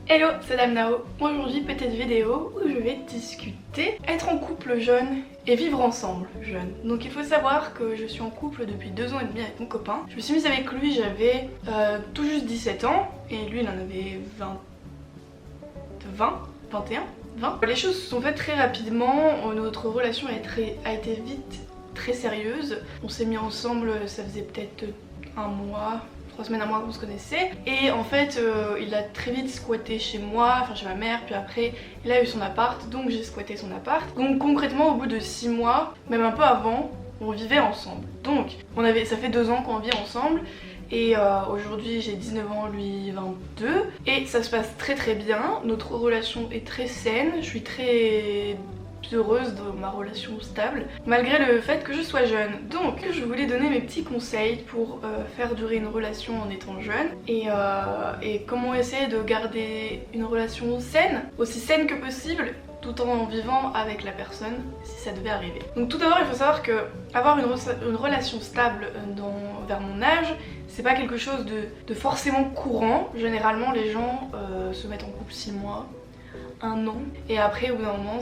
Hello, c'est Dame Nao. Aujourd'hui, petite vidéo où je vais discuter être en couple jeune et vivre ensemble jeune. Donc il faut savoir que je suis en couple depuis 2 ans et demi avec mon copain. Je me suis mise avec lui, j'avais tout juste 17 ans et lui il en avait 20. Les choses se sont faites très rapidement, notre relation a été vite très sérieuse. On s'est mis ensemble, ça faisait peut-être 1 mois, 3 semaines, 1 mois qu'on se connaissait. Et en fait il a très vite squatté chez moi, enfin chez ma mère, puis après il a eu son appart, donc j'ai squatté son appart. Donc concrètement au bout de 6 mois, même un peu avant, on vivait ensemble. Donc ça fait 2 ans qu'on vit ensemble. Et aujourd'hui j'ai 19 ans, lui 22. Et ça se passe très très bien, notre relation est très saine, je suis très heureuse de ma relation stable, malgré le fait que je sois jeune. Donc je voulais donner mes petits conseils pour faire durer une relation en étant jeune et comment essayer de garder une relation saine, aussi saine que possible, tout en vivant avec la personne si ça devait arriver. Donc tout d'abord il faut savoir que avoir une relation stable vers mon âge, c'est pas quelque chose de forcément courant. Généralement les gens se mettent en couple 6 mois, 1 an, et après au bout d'un moment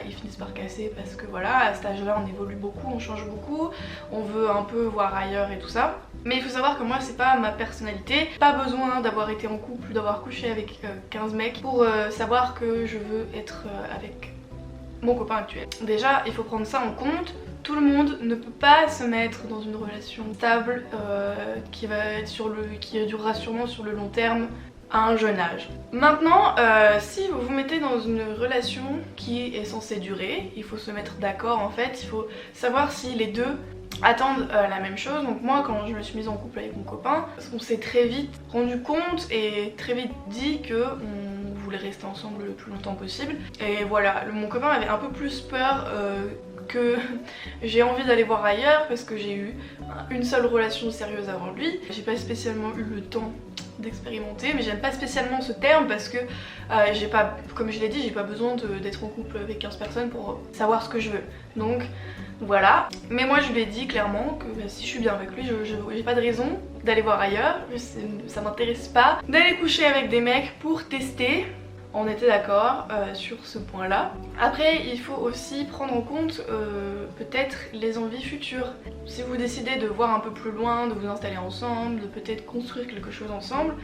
ils finissent par casser parce que voilà, à cet âge là on évolue beaucoup, on change beaucoup, on veut un peu voir ailleurs et tout ça. Mais il faut savoir que moi c'est pas ma personnalité, pas besoin d'avoir été en couple ou d'avoir couché avec 15 mecs pour savoir que je veux être avec mon copain actuel. Déjà il faut prendre ça en compte. Tout le monde ne peut pas se mettre dans une relation stable qui durera sûrement sur le long terme à un jeune âge. Maintenant, si vous vous mettez dans une relation qui est censée durer, il faut se mettre d'accord en fait, il faut savoir si les deux attendent la même chose. Donc moi quand je me suis mise en couple avec mon copain, on s'est très vite rendu compte et très vite dit que on voulait rester ensemble le plus longtemps possible. Et voilà, mon copain avait un peu plus peur que j'ai envie d'aller voir ailleurs parce que j'ai eu une seule relation sérieuse avant lui. J'ai pas spécialement eu le temps d'expérimenter, mais j'aime pas spécialement ce terme parce que j'ai pas, comme je l'ai dit, j'ai pas besoin d'être en couple avec 15 personnes pour savoir ce que je veux. Donc voilà. Mais moi je lui ai dit clairement que si je suis bien avec lui, j'ai pas de raison d'aller voir ailleurs, ça m'intéresse pas d'aller coucher avec des mecs pour tester. On était d'accord sur ce point là. Après il faut aussi prendre en compte peut-être les envies futures. Si vous décidez de voir un peu plus loin, de vous installer ensemble, de peut-être construire quelque chose ensemble,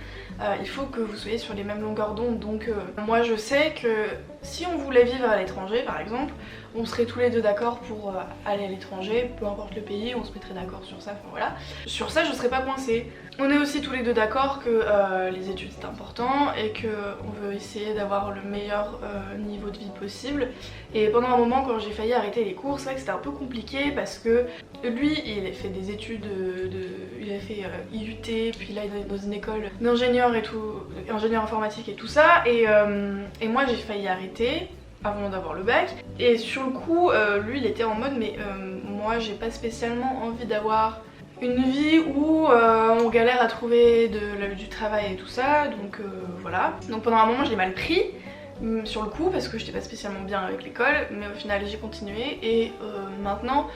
il faut que vous soyez sur les mêmes longueurs d'onde. Donc moi je sais que si on voulait vivre à l'étranger par exemple, on serait tous les deux d'accord pour aller à l'étranger, peu importe le pays, on se mettrait d'accord sur ça, enfin voilà. Sur ça je serais pas coincée. On est aussi tous les deux d'accord que les études c'est important et qu'on veut essayer d'avoir le meilleur niveau de vie possible. Et pendant un moment quand j'ai failli arrêter les cours, c'est vrai que c'était un peu compliqué parce que lui il a fait des études il a fait IUT, puis là il est dans une école d'ingénieur et tout, ingénieur informatique et tout ça, et moi j'ai failli arrêter avant d'avoir le bac. Et sur le coup lui il était en mode mais moi j'ai pas spécialement envie d'avoir une vie où on galère à trouver du travail et tout ça, donc voilà. Donc pendant un moment je l'ai mal pris sur le coup parce que j'étais pas spécialement bien avec l'école, mais au final j'ai continué et maintenant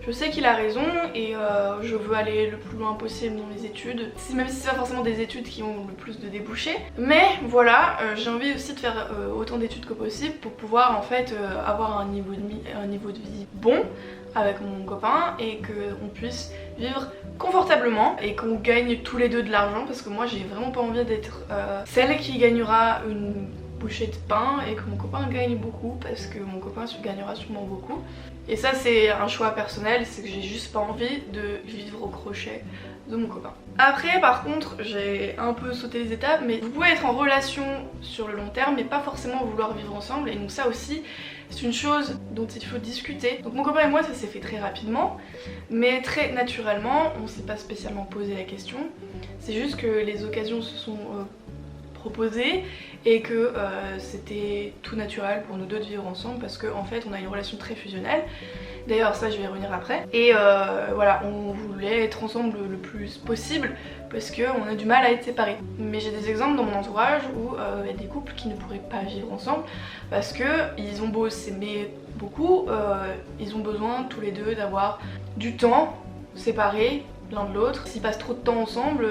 je sais qu'il a raison et je veux aller le plus loin possible dans mes études, même si c'est pas forcément des études qui ont le plus de débouchés. Mais voilà, j'ai envie aussi de faire autant d'études que possible pour pouvoir en fait avoir un niveau de vie bon avec mon copain et qu'on puisse vivre confortablement et qu'on gagne tous les deux de l'argent, parce que moi j'ai vraiment pas envie d'être celle qui gagnera une bouchée de pain et que mon copain gagne beaucoup, parce que mon copain gagnera sûrement beaucoup. Et ça c'est un choix personnel, c'est que j'ai juste pas envie de vivre au crochet de mon copain. Après par contre j'ai un peu sauté les étapes, mais vous pouvez être en relation sur le long terme mais pas forcément vouloir vivre ensemble, et donc ça aussi c'est une chose dont il faut discuter. Donc mon copain et moi ça s'est fait très rapidement mais très naturellement, on s'est pas spécialement posé la question, c'est juste que les occasions se sont proposées et que c'était tout naturel pour nous deux de vivre ensemble parce qu'en fait on a une relation très fusionnelle. D'ailleurs ça je vais y revenir après. Et voilà, on voulait être ensemble le plus possible parce qu'on a du mal à être séparés. Mais j'ai des exemples dans mon entourage où il y a des couples qui ne pourraient pas vivre ensemble parce que ils ont beau s'aimer beaucoup, ils ont besoin tous les deux d'avoir du temps séparés l'un de l'autre. S'ils passent trop de temps ensemble,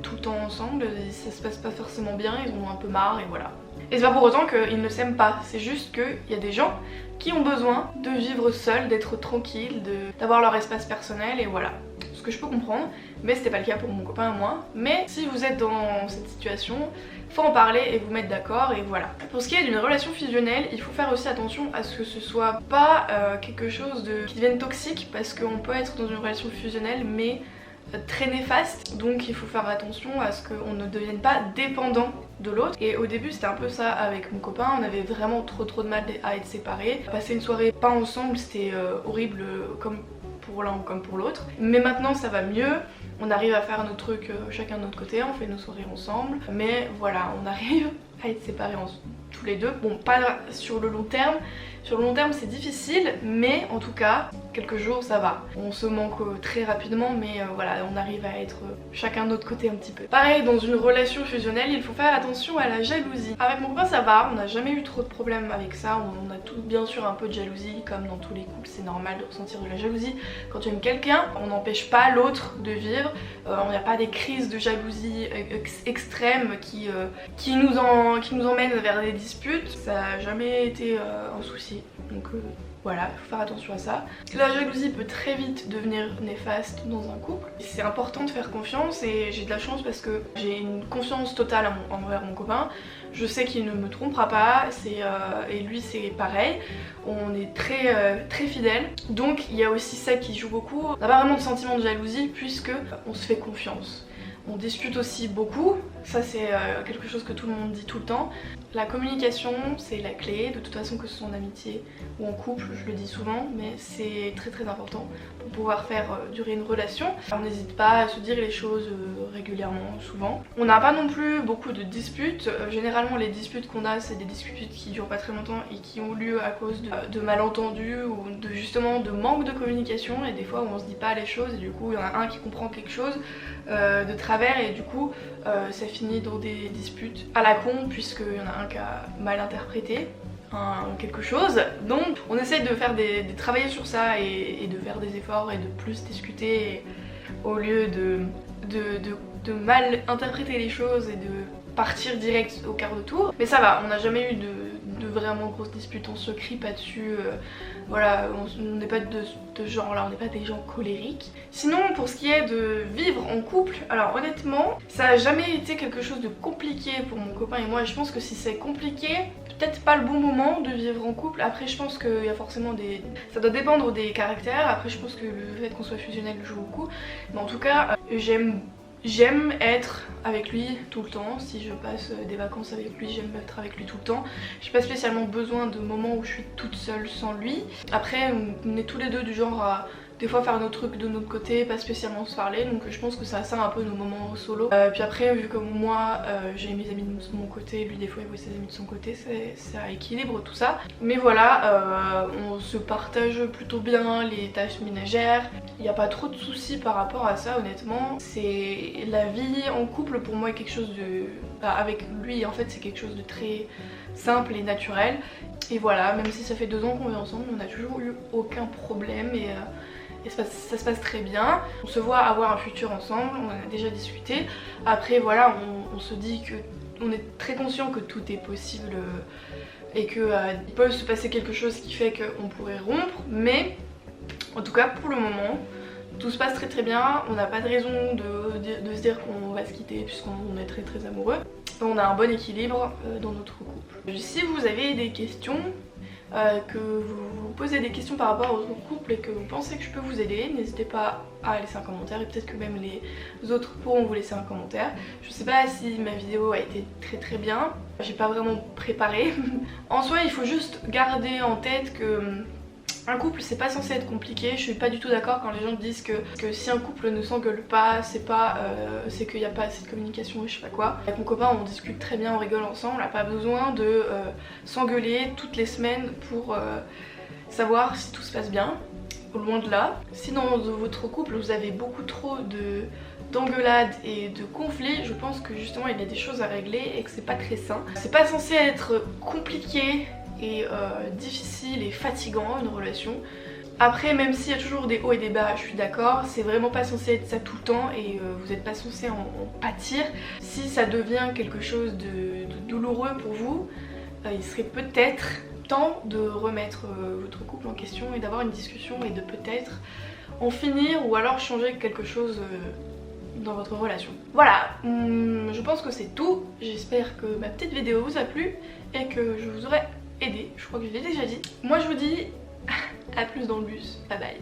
tout le temps ensemble, ça se passe pas forcément bien, ils en ont un peu marre et voilà. Et c'est pas pour autant qu'ils ne s'aiment pas, c'est juste qu'il y a des gens qui ont besoin de vivre seuls, d'être tranquilles, d'avoir leur espace personnel et voilà. Ce que je peux comprendre, mais c'était pas le cas pour mon copain et moi. Mais si vous êtes dans cette situation, faut en parler et vous mettre d'accord et voilà. Pour ce qui est d'une relation fusionnelle, il faut faire aussi attention à ce que ce soit pas quelque chose qui devienne toxique, parce qu'on peut être dans une relation fusionnelle mais très néfaste, donc il faut faire attention à ce qu'on ne devienne pas dépendant de l'autre. Et au début c'était un peu ça avec mon copain, on avait vraiment trop de mal à être séparés. Passer une soirée pas ensemble c'était horrible comme pour l'un ou comme pour l'autre, mais maintenant ça va mieux, on arrive à faire nos trucs chacun de notre côté, on fait nos soirées ensemble, mais voilà, on arrive à être séparés tous les deux. Bon, pas sur le long terme, sur le long terme c'est difficile, mais en tout cas quelques jours ça va. On se manque très rapidement, mais voilà, on arrive à être chacun de notre côté un petit peu. Pareil, dans une relation fusionnelle, il faut faire attention à la jalousie. Avec mon copain ça va, on n'a jamais eu trop de problèmes avec ça, on a tous bien sûr un peu de jalousie, comme dans tous les couples c'est normal de ressentir de la jalousie. Quand tu aimes quelqu'un, on n'empêche pas l'autre de vivre, on n'a pas des crises de jalousie extrêmes qui nous emmènent vers des disputes, ça n'a jamais été un souci, donc voilà, il faut faire attention à ça. La jalousie peut très vite devenir néfaste dans un couple. C'est important de faire confiance et j'ai de la chance parce que j'ai une confiance totale envers mon copain. Je sais qu'il ne me trompera pas, et lui c'est pareil. On est très fidèles. Donc il y a aussi ça qui joue beaucoup. On n'a pas vraiment de sentiment de jalousie puisque on se fait confiance. On dispute aussi beaucoup, ça c'est quelque chose que tout le monde dit tout le temps. La communication c'est la clé, de toute façon que ce soit en amitié ou en couple, je le dis souvent, mais c'est très important pour pouvoir faire durer une relation. On n'hésite pas à se dire les choses régulièrement, souvent. On n'a pas non plus beaucoup de disputes, généralement les disputes qu'on a c'est des disputes qui durent pas très longtemps et qui ont lieu à cause de malentendus ou justement de manque de communication, et des fois où on se dit pas les choses et du coup il y en a un qui comprend quelque chose de travers et du coup ça finit dans des disputes à la con puisqu'il y en a un qui a mal interprété quelque chose. Donc on essaye de faire travailler sur ça et de faire des efforts et de plus discuter au lieu de mal interpréter les choses et de partir direct au quart de tour. Mais ça va, on n'a jamais eu de vraiment grosses disputes, on se crie pas dessus, voilà, on n'est pas de ce genre là, on n'est pas des gens colériques. Sinon pour ce qui est de vivre en couple, alors honnêtement ça a jamais été quelque chose de compliqué pour mon copain et moi. Je pense que si c'est compliqué, peut-être pas le bon moment de vivre en couple. Après je pense qu'il y a forcément ça doit dépendre des caractères. Après je pense que le fait qu'on soit fusionnel joue beaucoup, mais en tout cas j'aime être avec lui tout le temps. Si je passe des vacances avec lui, j'aime être avec lui tout le temps. J'ai pas spécialement besoin de moments où je suis toute seule sans lui. Après on est tous les deux du genre à des fois faire nos trucs de notre côté, pas spécialement se parler, donc je pense que ça sert un peu nos moments solo. Puis après vu que moi j'ai mes amis de mon côté, lui des fois il voit ses amis de son côté, ça équilibre tout ça. Mais voilà, on se partage plutôt bien les tâches ménagères, il n'y a pas trop de soucis par rapport à ça honnêtement. C'est la vie en couple pour moi est quelque chose avec lui en fait c'est quelque chose de très simple et naturel. Et voilà, même si ça fait 2 ans qu'on vit ensemble, on n'a toujours eu aucun problème et ça se passe très bien. On se voit avoir un futur ensemble, on en a déjà discuté. Après voilà, on se dit que on est très conscient que tout est possible et qu'il peut se passer quelque chose qui fait qu'on pourrait rompre, mais en tout cas pour le moment tout se passe très bien. On n'a pas de raison de se dire qu'on va se quitter puisqu'on est très amoureux. On a un bon équilibre dans notre couple. Si vous avez des questions, que vous posez des questions par rapport au couple et que vous pensez que je peux vous aider, n'hésitez pas à laisser un commentaire et peut-être que même les autres pourront vous laisser un commentaire. Je sais pas si ma vidéo a été très bien, j'ai pas vraiment préparé. En soi il faut juste garder en tête que un couple c'est pas censé être compliqué. Je suis pas du tout d'accord quand les gens disent que si un couple ne s'engueule pas, c'est qu'il n'y a pas assez de communication et je sais pas quoi. Avec mon copain on discute très bien, on rigole ensemble, on n'a pas besoin de s'engueuler toutes les semaines pour savoir si tout se passe bien. Loin de là. Si dans votre couple vous avez beaucoup trop d'engueulades et de conflits, je pense que justement il y a des choses à régler et que c'est pas très sain. C'est pas censé être compliqué et difficile et fatigant une relation. Après, même s'il y a toujours des hauts et des bas, je suis d'accord, c'est vraiment pas censé être ça tout le temps et vous n'êtes pas censé en pâtir. Si ça devient quelque chose de douloureux pour vous, il serait peut-être temps de remettre votre couple en question et d'avoir une discussion et de peut-être en finir ou alors changer quelque chose dans votre relation. Voilà, je pense que c'est tout. J'espère que ma petite vidéo vous a plu et que je vous aurai aidé. Je crois que je l'ai déjà dit. Moi je vous dis à plus dans le bus. Bye bye.